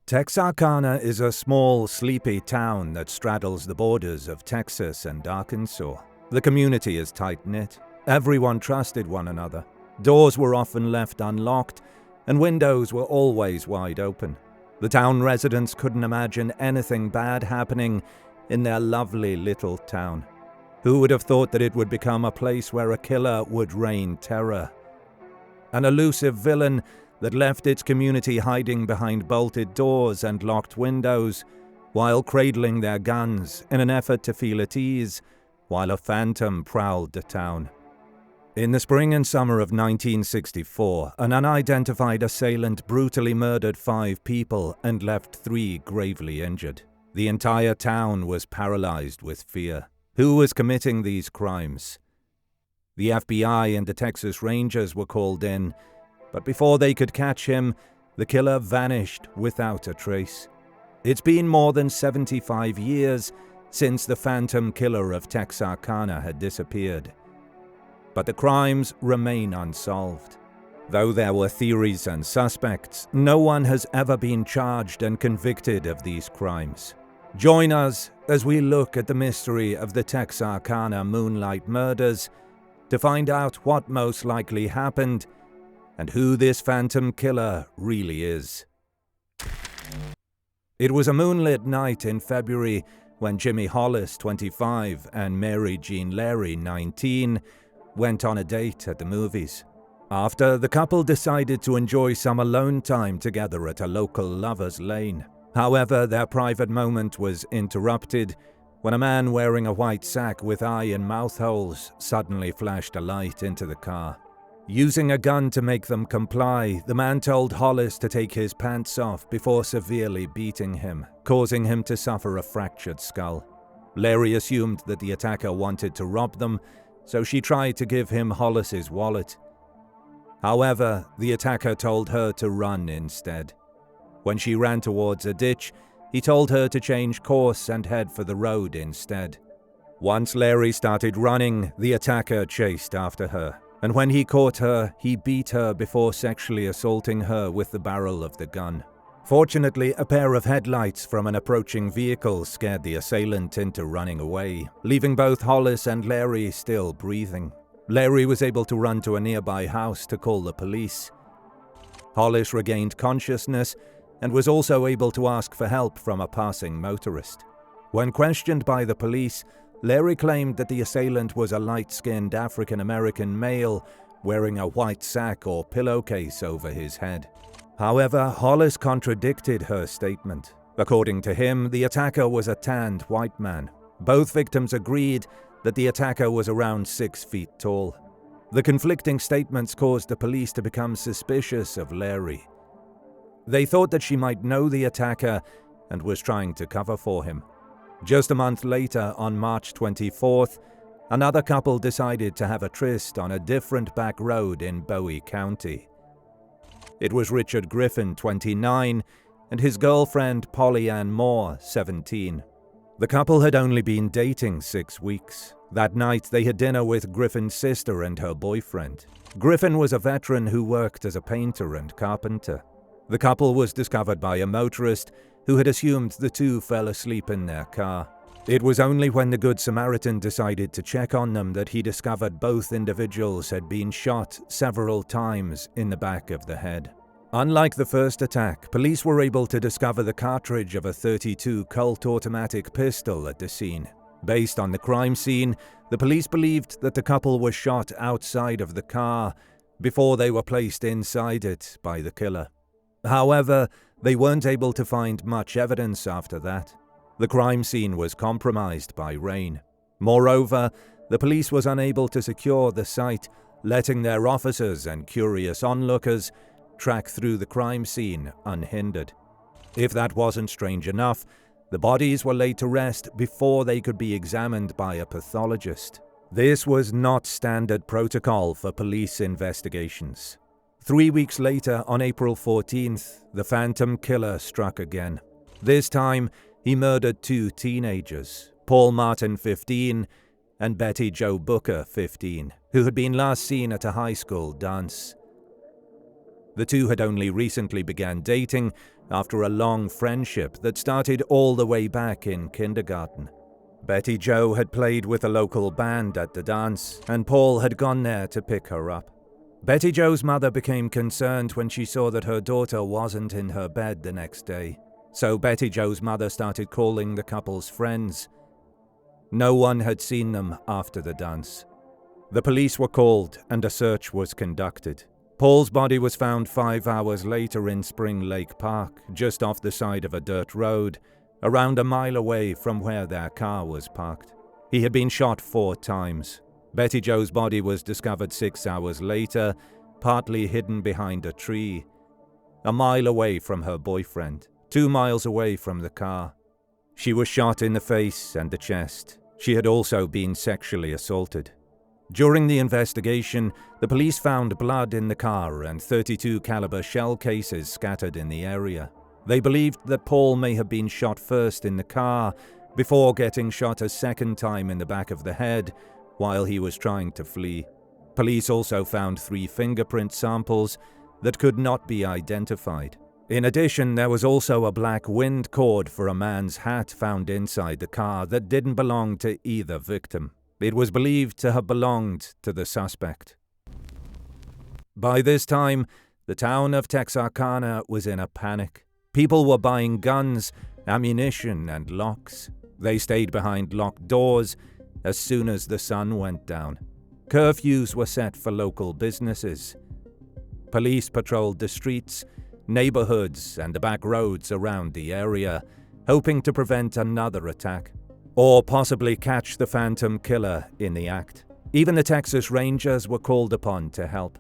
Texarkana is a small, sleepy town that straddles the borders of Texas and Arkansas. The community is tight-knit. Everyone trusted one another. Doors were often left unlocked, and windows were always wide open. The town residents couldn't imagine anything bad happening in their lovely little town. Who would have thought that it would become a place where a killer would rain terror? An elusive villain that left its community hiding behind bolted doors and locked windows, while cradling their guns in an effort to feel at ease, while a phantom prowled the town. In the spring and summer of 1964, an unidentified assailant brutally murdered 5 people and left 3 gravely injured. The entire town was paralyzed with fear. Who was committing these crimes? The FBI and the Texas Rangers were called in, but before they could catch him, the killer vanished without a trace. It's been more than 75 years since the phantom killer of Texarkana had disappeared. But the crimes remain unsolved. Though there were theories and suspects, no one has ever been charged and convicted of these crimes. Join us as we look at the mystery of the Texarcana Moonlight Murders to find out what most likely happened and who this phantom killer really is. It was a moonlit night in February when Jimmy Hollis, 25, and Mary Jean Larry, 19, went on a date at the movies. After, the couple decided to enjoy some alone time together at a local lover's lane. However, their private moment was interrupted when a man wearing a white sack with eye and mouth holes suddenly flashed a light into the car. Using a gun to make them comply, the man told Hollis to take his pants off before severely beating him, causing him to suffer a fractured skull. Larry assumed that the attacker wanted to rob them, so she tried to give him Hollis's wallet. However, the attacker told her to run instead. When she ran towards a ditch, he told her to change course and head for the road instead. Once Larry started running, the attacker chased after her, and when he caught her, he beat her before sexually assaulting her with the barrel of the gun. Fortunately, a pair of headlights from an approaching vehicle scared the assailant into running away, leaving both Hollis and Larry still breathing. Larry was able to run to a nearby house to call the police. Hollis regained consciousness and was also able to ask for help from a passing motorist. When questioned by the police, Larry claimed that the assailant was a light-skinned African-American male wearing a white sack or pillowcase over his head. However, Hollis contradicted her statement. According to him, the attacker was a tanned white man. Both victims agreed that the attacker was around 6 feet tall. The conflicting statements caused the police to become suspicious of Larry. They thought that she might know the attacker and was trying to cover for him. Just a month later, on March 24th, another couple decided to have a tryst on a different back road in Bowie County. It was Richard Griffin, 29, and his girlfriend Polly Ann Moore, 17. The couple had only been dating 6 weeks. That night, they had dinner with Griffin's sister and her boyfriend. Griffin was a veteran who worked as a painter and carpenter. The couple was discovered by a motorist who had assumed the two fell asleep in their car. It was only when the Good Samaritan decided to check on them that he discovered both individuals had been shot several times in the back of the head. Unlike the first attack, police were able to discover the cartridge of a .32 Colt automatic pistol at the scene. Based on the crime scene, the police believed that the couple was shot outside of the car before they were placed inside it by the killer. However, they weren't able to find much evidence after that. The crime scene was compromised by rain. Moreover, the police was unable to secure the site, letting their officers and curious onlookers track through the crime scene unhindered. If that wasn't strange enough, the bodies were laid to rest before they could be examined by a pathologist. This was not standard protocol for police investigations. 3 weeks later, on April 14th, the phantom killer struck again. This time, he murdered 2 teenagers, Paul Martin, 15, and Betty Jo Booker, 15, who had been last seen at a high school dance. The two had only recently began dating after a long friendship that started all the way back in kindergarten. Betty Jo had played with a local band at the dance, and Paul had gone there to pick her up. Betty Jo's mother became concerned when she saw that her daughter wasn't in her bed the next day, so Betty Jo's mother started calling the couple's friends. No one had seen them after the dance. The police were called and a search was conducted. Paul's body was found 5 hours later in Spring Lake Park, just off the side of a dirt road, around a mile away from where their car was parked. He had been shot 4 times. Betty Jo's body was discovered 6 hours later, partly hidden behind a tree, a mile away from her boyfriend, 2 miles away from the car. She was shot in the face and the chest. She had also been sexually assaulted. During the investigation, the police found blood in the car and .32 caliber shell cases scattered in the area. They believed that Paul may have been shot first in the car before getting shot a second time in the back of the head while he was trying to flee. Police also found 3 fingerprint samples that could not be identified. In addition, there was also a black wind cord for a man's hat found inside the car that didn't belong to either victim. It was believed to have belonged to the suspect. By this time, the town of Texarkana was in a panic. People were buying guns, ammunition, and locks. They stayed behind locked doors as soon as the sun went down. Curfews were set for local businesses. Police patrolled the streets, neighborhoods, and the back roads around the area, hoping to prevent another attack, or possibly catch the phantom killer in the act. Even the Texas Rangers were called upon to help.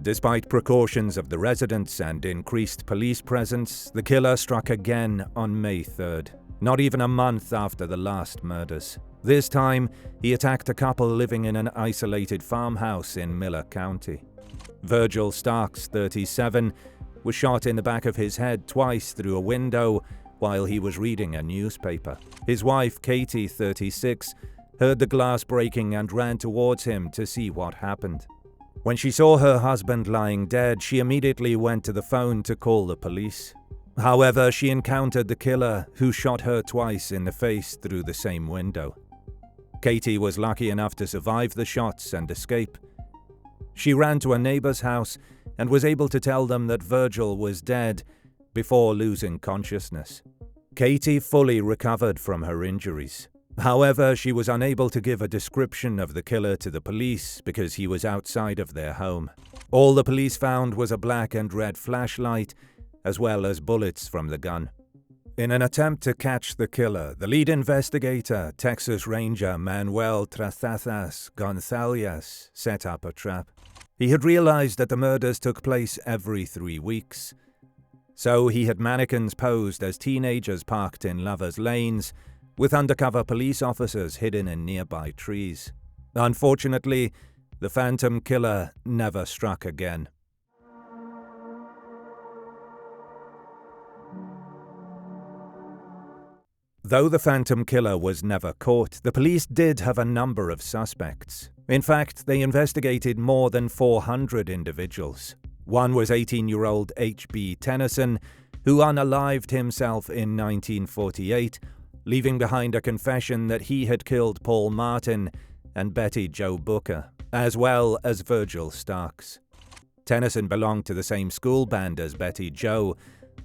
Despite precautions of the residents and increased police presence, the killer struck again on May 3rd, not even a month after the last murders. This time, he attacked a couple living in an isolated farmhouse in Miller County. Virgil Starks, 37, was shot in the back of his head twice through a window while he was reading a newspaper. His wife, Katie, 36, heard the glass breaking and ran towards him to see what happened. When she saw her husband lying dead, she immediately went to the phone to call the police. However, she encountered the killer, who shot her twice in the face through the same window. Katie was lucky enough to survive the shots and escape. She ran to a neighbor's house and was able to tell them that Virgil was dead before losing consciousness. Katie fully recovered from her injuries. However, she was unable to give a description of the killer to the police because he was outside of their home. All the police found was a black and red flashlight, as well as bullets from the gun. In an attempt to catch the killer, the lead investigator, Texas Ranger Manuel Trazazas Gonzalez, set up a trap. He had realized that the murders took place every 3 weeks. So he had mannequins posed as teenagers parked in lovers' lanes, with undercover police officers hidden in nearby trees. Unfortunately, the phantom killer never struck again. Though the phantom killer was never caught, the police did have a number of suspects. In fact, they investigated more than 400 individuals. One was 18-year-old H.B. Tennyson, who unalived himself in 1948, leaving behind a confession that he had killed Paul Martin and Betty Jo Booker, as well as Virgil Starks. Tennyson belonged to the same school band as Betty Jo,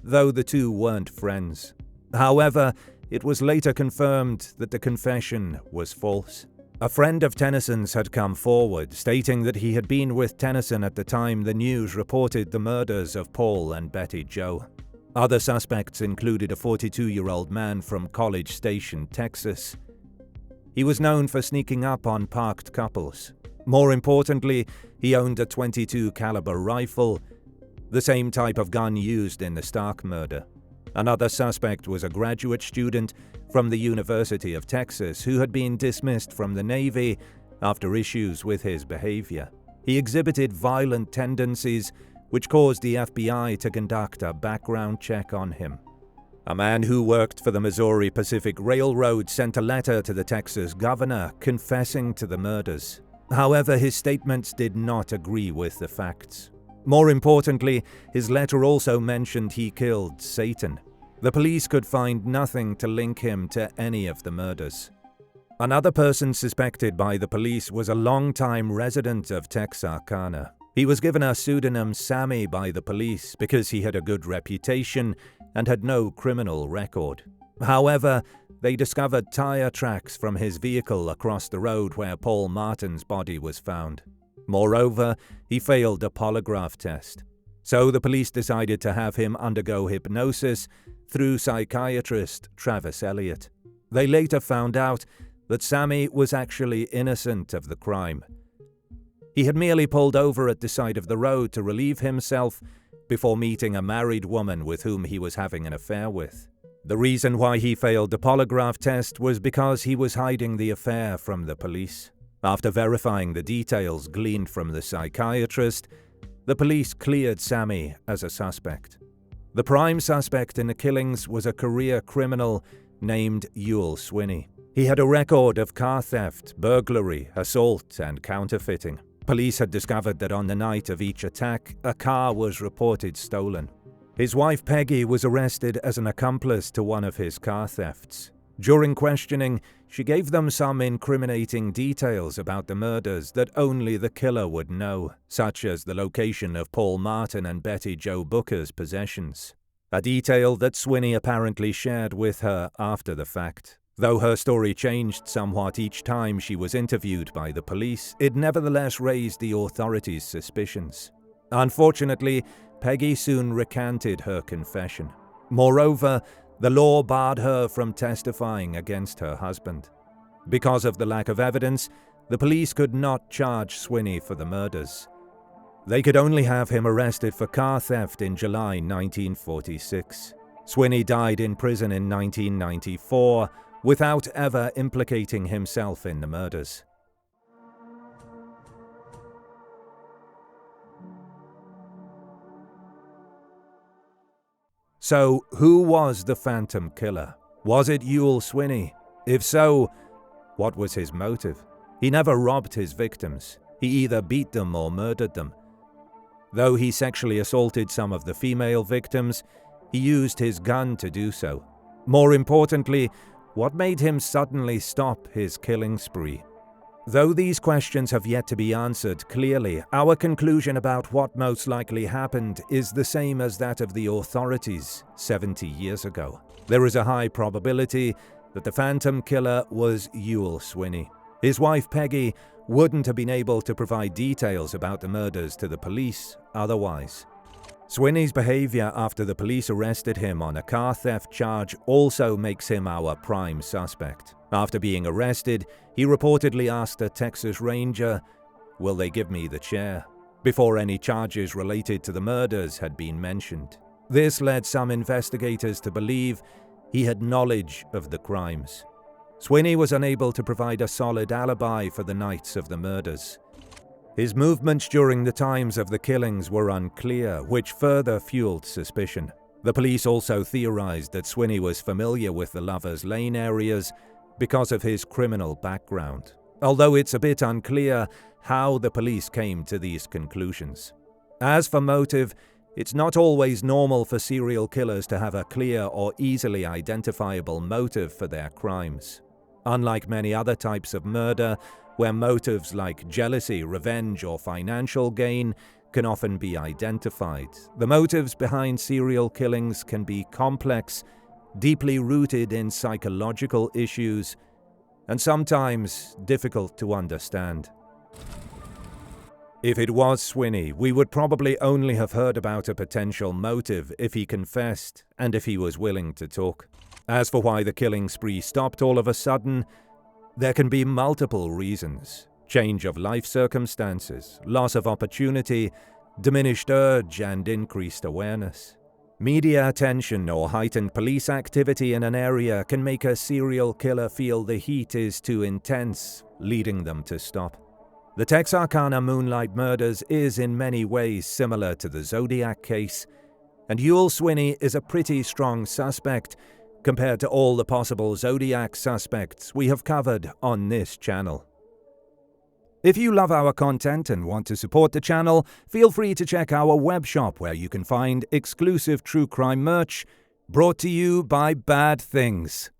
though the two weren't friends. However, it was later confirmed that the confession was false. A friend of Tennyson's had come forward, stating that he had been with Tennyson at the time the news reported the murders of Paul and Betty Jo. Other suspects included a 42-year-old man from College Station, Texas. He was known for sneaking up on parked couples. More importantly, he owned a .22 caliber rifle, the same type of gun used in the Stark murder. Another suspect was a graduate student from the University of Texas who had been dismissed from the Navy after issues with his behavior. He exhibited violent tendencies, which caused the FBI to conduct a background check on him. A man who worked for the Missouri Pacific Railroad sent a letter to the Texas governor confessing to the murders. However, his statements did not agree with the facts. More importantly, his letter also mentioned he killed Satan. The police could find nothing to link him to any of the murders. Another person suspected by the police was a long-time resident of Texarkana. He was given a pseudonym Sammy by the police because he had a good reputation and had no criminal record. However, they discovered tire tracks from his vehicle across the road where Paul Martin's body was found. Moreover, he failed a polygraph test. So the police decided to have him undergo hypnosis through psychiatrist Travis Elliott. They later found out that Sammy was actually innocent of the crime. He had merely pulled over at the side of the road to relieve himself before meeting a married woman with whom he was having an affair with. The reason why he failed the polygraph test was because he was hiding the affair from the police. After verifying the details gleaned from the psychiatrist, the police cleared Sammy as a suspect. The prime suspect in the killings was a career criminal named Ewell Swinney. He had a record of car theft, burglary, assault, and counterfeiting. Police had discovered that on the night of each attack, a car was reported stolen. His wife Peggy was arrested as an accomplice to one of his car thefts. During questioning, she gave them some incriminating details about the murders that only the killer would know, such as the location of Paul Martin and Betty Jo Booker's possessions, a detail that Swinney apparently shared with her after the fact. Though her story changed somewhat each time she was interviewed by the police, it nevertheless raised the authorities' suspicions. Unfortunately, Peggy soon recanted her confession. Moreover, the law barred her from testifying against her husband. Because of the lack of evidence, the police could not charge Swinney for the murders. They could only have him arrested for car theft in July 1946. Swinney died in prison in 1994 without ever implicating himself in the murders. So, who was the Phantom Killer? Was it Ewell Swinney? If so, what was his motive? He never robbed his victims. He either beat them or murdered them. Though he sexually assaulted some of the female victims, he used his gun to do so. More importantly, what made him suddenly stop his killing spree? Though these questions have yet to be answered clearly, our conclusion about what most likely happened is the same as that of the authorities 70 years ago. There is a high probability that the Phantom Killer was Ewell Swinney. His wife Peggy wouldn't have been able to provide details about the murders to the police otherwise. Swinney's behavior after the police arrested him on a car theft charge also makes him our prime suspect. After being arrested, he reportedly asked a Texas Ranger, "Will they give me the chair?" before any charges related to the murders had been mentioned. This led some investigators to believe he had knowledge of the crimes. Swinney was unable to provide a solid alibi for the nights of the murders. His movements during the times of the killings were unclear, which further fueled suspicion. The police also theorized that Swinney was familiar with the Lovers Lane areas because of his criminal background, although it's a bit unclear how the police came to these conclusions. As for motive, it's not always normal for serial killers to have a clear or easily identifiable motive for their crimes. Unlike many other types of murder, where motives like jealousy, revenge, or financial gain can often be identified, the motives behind serial killings can be complex, deeply rooted in psychological issues, and sometimes difficult to understand. If it was Swinney, we would probably only have heard about a potential motive if he confessed and if he was willing to talk. As for why the killing spree stopped all of a sudden, there can be multiple reasons: change of life circumstances, loss of opportunity, diminished urge, and increased awareness. Media attention or heightened police activity in an area can make a serial killer feel the heat is too intense, leading them to stop. The Texarcana Moonlight Murders is in many ways similar to the Zodiac case, and Ewell Swinney is a pretty strong suspect compared to all the possible Zodiac suspects we have covered on this channel. If you love our content and want to support the channel, feel free to check our web shop where you can find exclusive true crime merch brought to you by Bad Things.